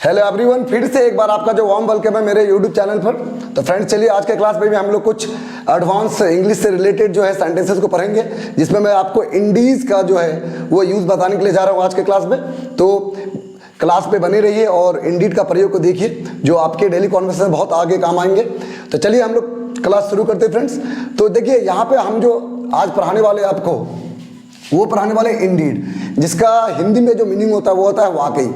Hello everyone, फिर से एक बार आपका जो वार्म वेलकम है मेरे यूट्यूब चैनल पर। तो फ्रेंड्स, चलिए आज के क्लास में भी हम लोग कुछ एडवांस इंग्लिश से रिलेटेड जो है सेंटेंसेस को पढ़ेंगे, जिसमें मैं आपको इंडीज का जो है वो यूज़ बताने के लिए जा रहा हूँ आज के क्लास में। तो क्लास पे बने रहिए और इंडीड का प्रयोग को देखिए, जो आपके डेली कॉन्वर्सेशन में बहुत आगे काम आएंगे। तो चलिए हम लोग क्लास शुरू करते हैं फ्रेंड्स। तो देखिए, यहाँ पे हम जो आज पढ़ाने वाले आपको वो पढ़ाने वाले इंडीड, जिसका हिंदी में जो मीनिंग होता है वो होता है वाकई।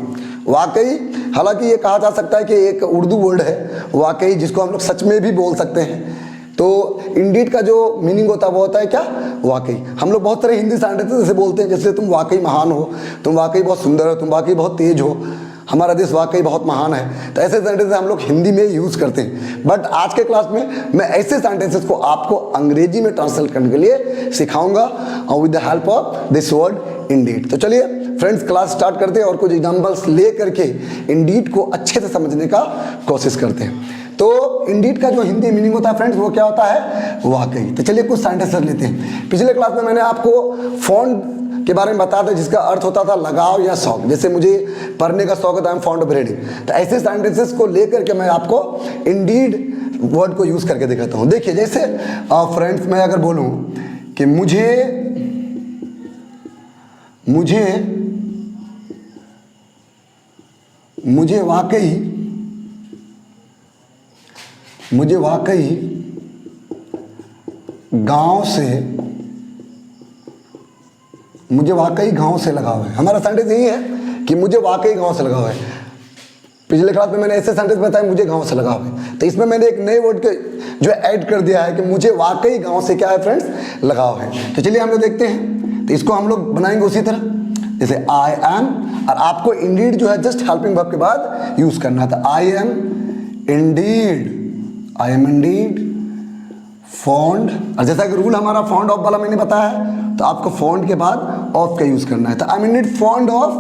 वाकई, हालांकि ये कहा जा सकता है कि एक उर्दू वर्ड है वाकई, जिसको हम लोग सच में भी बोल सकते हैं। तो इंडीड का जो मीनिंग होता है वो होता है क्या? वाकई। हम लोग बहुत तरह हिंदी सेंटेंसेस जैसे बोलते हैं, जैसे तुम वाकई महान हो, तुम वाकई बहुत सुंदर हो, तुम वाकई बहुत तेज हो, हमारा देश वाकई बहुत महान है। तो ऐसे सेंटेंसेस हम लोग हिंदी में यूज़ करते हैं। बट आज के क्लास में मैं ऐसे सेंटेंसेस को आपको अंग्रेजी में ट्रांसलेट करने के लिए सिखाऊंगा with the help of this word Indeed. तो चलिए फ्रेंड्स, क्लास स्टार्ट करते हैं और कुछ एग्जाम्पल्स ले करके इंडीड को अच्छे से समझने का कोशिश करते हैं। तो इंडीड का जो हिंदी मीनिंग होता है फ्रेंड्स, वो क्या होता है? वाकई। तो चलिए कुछ सेंटेंसेस लेते हैं। पिछले क्लास में मैंने आपको फॉन्ड के बारे में बताया था, जिसका अर्थ होता था लगाव या शौक। जैसे मुझे पढ़ने का शौक होता है, I am fond of reading. तो ऐसे सेंटेंसेस को लेकर के मैं आपको इंडीड वर्ड को यूज़ करके दिखाता हूँ। देखिए, जैसे फ्रेंड्स, मैं अगर बोलूँ कि मुझे वाकई गांव से लगाव है। हमारा सेंटेंस यही है कि मुझे वाकई गांव से लगाव है। पिछले क्लास में मैंने ऐसे सेंटेंस बताया, मुझे गांव से लगाव है। तो इसमें मैंने एक नए वर्ड के जो ऐड कर दिया है कि मुझे वाकई गांव से क्या है फ्रेंड्स? लगाव है। तो चलिए हम लोग देखते हैं। तो इसको हम लोग बनाएंगे उसी तरह, जैसे आई एम, और आपको इंडीड जो है जस्ट हेल्पिंग वर्ब के बाद यूज करना था। आई एम इंडीड फॉन्ड, और जैसा कि रूल हमारा फॉन्ड ऑफ वाला मैंने बताया है, तो आपको फॉन्ड के बाद ऑफ का यूज करना है। तो I am Indeed fond of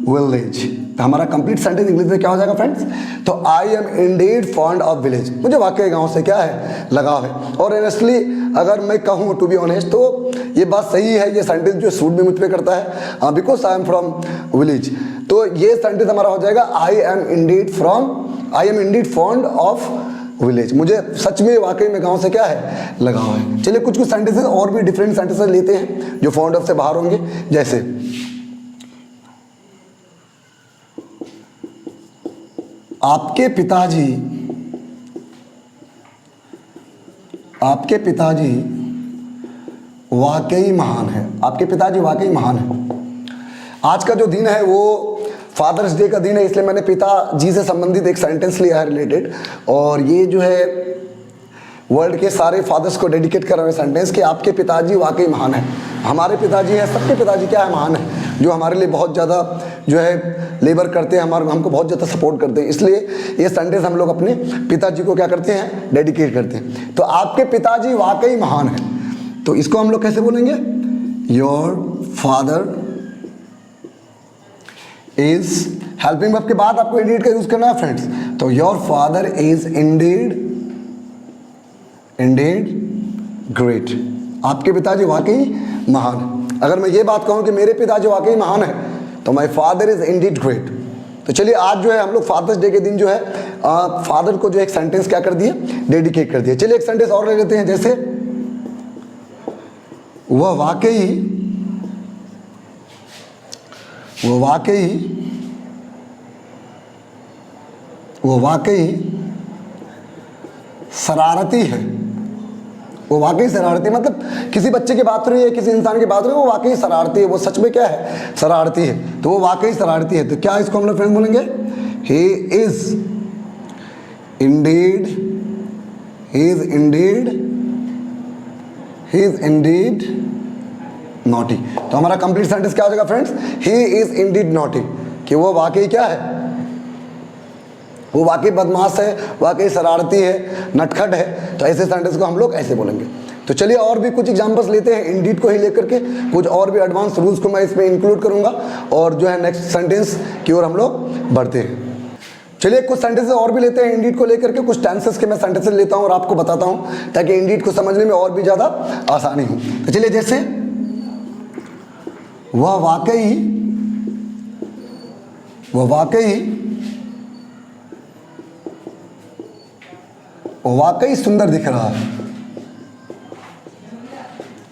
village. तो हमारा कंप्लीट सेंटेंस इंग्लिश में क्या हो जाएगा फ्रेंड्स? तो I am Indeed fond of village. मुझे वाकई गांव से क्या है? लगाव है। और ऑनेस्टली अगर मैं कहूँ, टू बी ऑनेस्ट, तो ये बात सही है। ये सेंटेंस जो सूट भी मुझ पे करता है, because I am from village. तो ये सेंटेंस हमारा हो जाएगा I am Indeed fond of village. मुझे सच में वाकई में गांव से क्या है? लगाव है। चलिए कुछ सेंटेंसेस और भी डिफरेंट सेंटेंसेस लेते हैं जो फॉन्ड ऑफ से बाहर होंगे। जैसे आपके पिताजी वाकई महान है। आपके पिताजी वाकई महान है। आज का जो दिन है वो फादर्स डे का दिन है, इसलिए मैंने पिताजी से संबंधित एक सेंटेंस लिया है रिलेटेड। और ये जो है वर्ल्ड के सारे फादर्स को डेडिकेट कर रहे हैं सेंटेंस कि आपके पिताजी वाकई महान है। हमारे पिताजी हैं, सबके पिताजी क्या है? महान है, जो हमारे लिए बहुत ज़्यादा जो है लेबर करते हैं, हमको बहुत ज़्यादा सपोर्ट करते हैं। इसलिए ये सेंटेंस हम लोग अपने पिताजी को क्या करते हैं? डेडिकेट करते हैं। तो आपके पिताजी वाकई महान है। तो इसको हम लोग कैसे बोलेंगे? Your father is, helping verb के बाद आपको इंडीड का यूज करना है फ्रेंड्स। तो your father is Indeed great. आपके पिताजी वाकई महान है। अगर मैं ये बात कहूं कि मेरे पिताजी वाकई महान है, तो my father is Indeed great. तो चलिए आज जो है हम लोग फादर्स डे के दिन जो है फादर को जो एक सेंटेंस क्या कर दिए? डेडिकेट कर दिया। चलिए एक सेंटेंस और ले लेते हैं। जैसे वह वाकई शरारती है। वो वाकई शरारती, मतलब किसी बच्चे की बात हो रही है, किसी इंसान की बात हो रही है, वो वाकई शरारती है। वो सच में क्या है? शरारती है। तो वो वाकई शरारती है। तो क्या इसको हम लोग फ्रेंड बोलेंगे? He is Indeed naughty. तो हमारा कंप्लीट सेंटेंस क्या हो जाएगा friends? He is Indeed naughty, कि वो वाकई क्या है? वो वाकई बदमाश है, वाकई शरारती है, नटखट है। तो ऐसे सेंटेंस को हम लोग ऐसे बोलेंगे। तो चलिए और भी कुछ एग्जांपल्स लेते हैं इंडीड को ही लेकर के। कुछ और भी एडवांस रूल्स को मैं इसमें इंक्लूड करूंगा और जो है नेक्स्ट सेंटेंस की ओर हम लोग बढ़ते हैं। चलिए कुछ सेंटेंसेस और भी लेते हैं इंडीड को लेकर के। कुछ टेंसेस के मैं सेंटेंसेस लेता हूं और आपको बताता हूं, ताकि इंडीड को समझने में और भी ज़्यादा आसानी हो। तो चलिए, जैसे वह वाकई वाकई सुंदर दिख रहा है,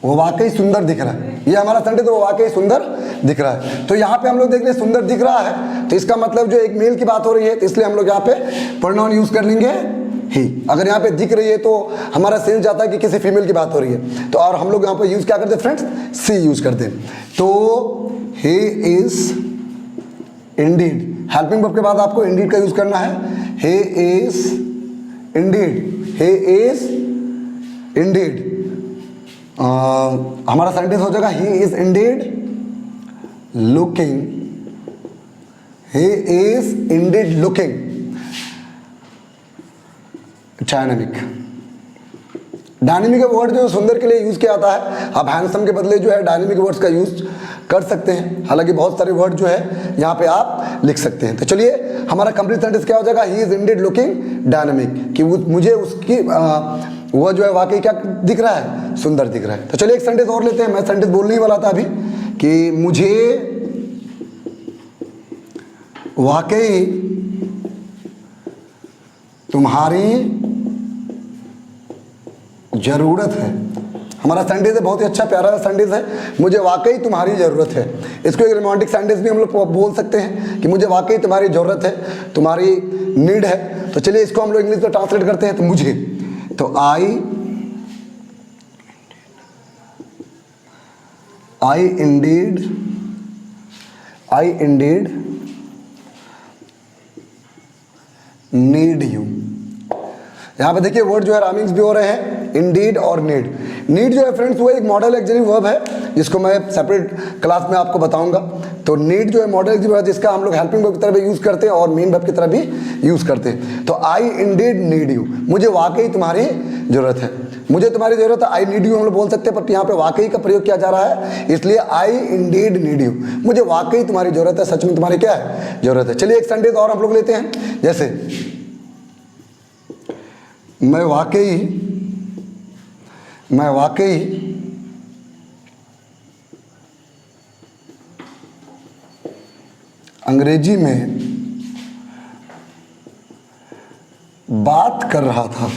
वो वाकई सुंदर दिख रहा है। ये हमारा सेंटेंस वो वाकई सुंदर दिख रहा है। तो यहाँ पे हम लोग देख रहे हैं सुंदर दिख रहा है, तो इसका मतलब जो एक मेल की बात हो रही है, तो इसलिए हम लोग यहाँ पे प्रोनाउन यूज कर लेंगे ही। अगर यहाँ पे दिख रही है तो हमारा सेंस जाता है कि किसी फीमेल की बात हो रही है, तो और हम लोग यहाँ पे यूज क्या करते हैं फ्रेंड्स, सी यूज करते हैं। तो he is Indeed, helping verb के बाद आपको इंडीड का यूज करना है। He is Indeed, he is Indeed. हमारा सेंटेंस हो जाएगा he is Indeed looking, he is Indeed looking dynamic. Dynamic word जो सुंदर के लिए यूज किया जाता है, आप हैंडसम के बदले जो है डायनेमिक वर्ड्स का यूज कर सकते हैं। हालांकि बहुत सारे वर्ड जो है यहाँ पे आप लिख सकते हैं। तो चलिए हमारा कंप्लीट सेंटेंस क्या हो जाएगा, he is Indeed looking dynamic, कि मुझे उसकी वो जो है वाकई क्या दिख रहा है, सुंदर दिख रहा है। तो चलिए एक सेंटेंस और लेते हैं। मैं सेंटेंस बोलने ही वाला था अभी कि मुझे वाकई तुम्हारी जरूरत है। हमारा सेंटेंस है बहुत ही अच्छा प्यारा सेंटेंस है, मुझे वाकई तुम्हारी ज़रूरत है। इसको एक रोमांटिक सेंटेंस भी हम लोग बोल सकते हैं कि मुझे वाकई तुम्हारी ज़रूरत है, तुम्हारी नीड है। तो चलिए इसको हम लोग इंग्लिश में ट्रांसलेट करते हैं। तो मुझे, तो आई इंडीड नीड यू। यहाँ पे देखिए वर्ड जो है रामिंग्स भी हो रहे हैं, इंडीड और नीड। नीड जो है फ्रेंड्स वो एक मॉडल एक्सिलरी वर्ब है, जिसको मैं सेपरेट क्लास में आपको बताऊंगा। तो नीड जो है मॉडल एक्सिलरी वर्ब, जिसका हम लोग हेल्पिंग वर्ब की तरह भी यूज करते हैं और मेन वर्ब की तरह भी यूज करते हैं। तो आई इंडीड नीड यू, मुझे वाकई तुम्हारी जरूरत है। मुझे तुम्हारी जरूरत है, आई नीड यू हम लोग बोल सकते हैं, पर यहाँ पे वाकई का प्रयोग किया जा रहा है, इसलिए आई इंडीड नीड यू, मुझे वाकई तुम्हारी जरूरत है, सच में तुम्हारी क्या है, जरूरत है। चलिए एक सेंटेंस और हम लोग लेते हैं, जैसे मैं वाकई अंग्रेजी में बात कर रहा था।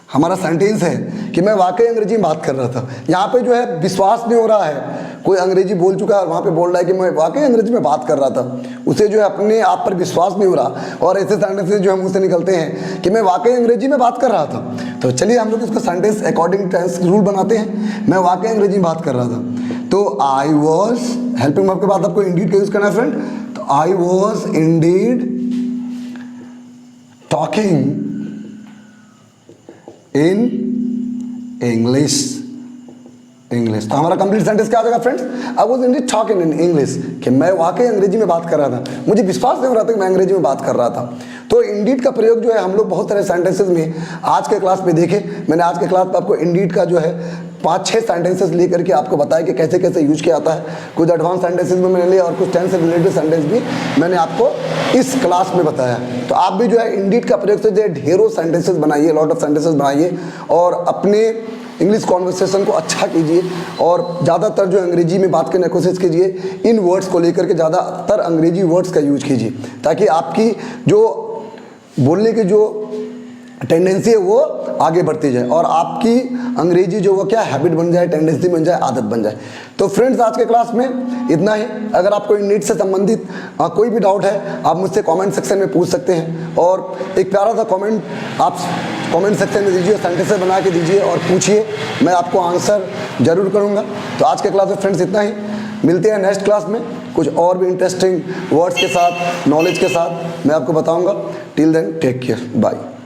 हमारा सेंटेंस है कि मैं वाकई अंग्रेजी में बात कर रहा था। यहाँ पे जो है विश्वास नहीं हो रहा है, कोई अंग्रेजी बोल चुका है और वहाँ पे बोल रहा है कि मैं वाकई अंग्रेजी में बात कर रहा था, उसे जो है अपने आप पर विश्वास नहीं हो रहा। और ऐसे सेंटेंसेस जो है मुंह से निकलते हैं कि मैं वाकई अंग्रेजी में बात कर रहा था। तो चलिए हम लोग इसको सेंटेंस अकॉर्डिंग टेंस रूल बनाते हैं। मैं वाकई अंग्रेजी में बात कर रहा था, तो आई वॉज, हेल्पिंग वर्ब के बाद आपको इंडीड का यूज करना है फ्रेंड। तो I was Indeed talking in English. तो हमारा कंप्लीट सेंटेंस क्या आ जाएगा friends, I was Indeed talking in English, कि मैं वाकई अंग्रेजी में बात कर रहा था, मुझे विश्वास नहीं हो रहा था कि मैं अंग्रेजी में बात कर रहा था। तो इंडीड का प्रयोग जो है हम लोग बहुत सारे सेंटेंसेस में आज के क्लास में देखे। मैंने आज के क्लास में आपको इंडीड का जो है 5-6 सेंटेंसेस लेकर के आपको बताया कि कैसे कैसे यूज किया जाता है। कुछ एडवांस सेंटेंसेस में मैंने लिए और कुछ टेंस से रिलेटेड सेंटेंस भी मैंने आपको इस क्लास में बताया। तो आप भी जो है इंडीड का प्रयोग से जो ढेरों सेंटेंसेस बनाइए, लॉट ऑफ सेंटेंसेस बनाइए और अपने इंग्लिश कॉन्वर्सेशन को अच्छा कीजिए और ज़्यादातर जो अंग्रेजी में बात करने की कोशिश कीजिए। इन वर्ड्स को लेकर के ज़्यादातर अंग्रेजी वर्ड्स का यूज कीजिए, ताकि आपकी जो बोलने की जो टेंडेंसी है वो आगे बढ़ती जाए और आपकी अंग्रेजी जो वो क्या हैबिट बन जाए, टेंडेंसी बन जाए, आदत बन जाए। तो फ्रेंड्स आज के क्लास में इतना ही। अगर आपको नीट से संबंधित कोई भी डाउट है आप मुझसे कमेंट सेक्शन में पूछ सकते हैं और एक प्यारा सा कमेंट आप कमेंट सेक्शन में दीजिए, सेंटेंसेस बना के दीजिए और पूछिए, मैं आपको आंसर जरूर करूँगा। तो आज के क्लास में फ्रेंड्स इतना ही। मिलते हैं नेक्स्ट क्लास में कुछ और भी इंटरेस्टिंग वर्ड्स के साथ, नॉलेज के साथ मैं आपको बताऊँगा। Till then take care, bye.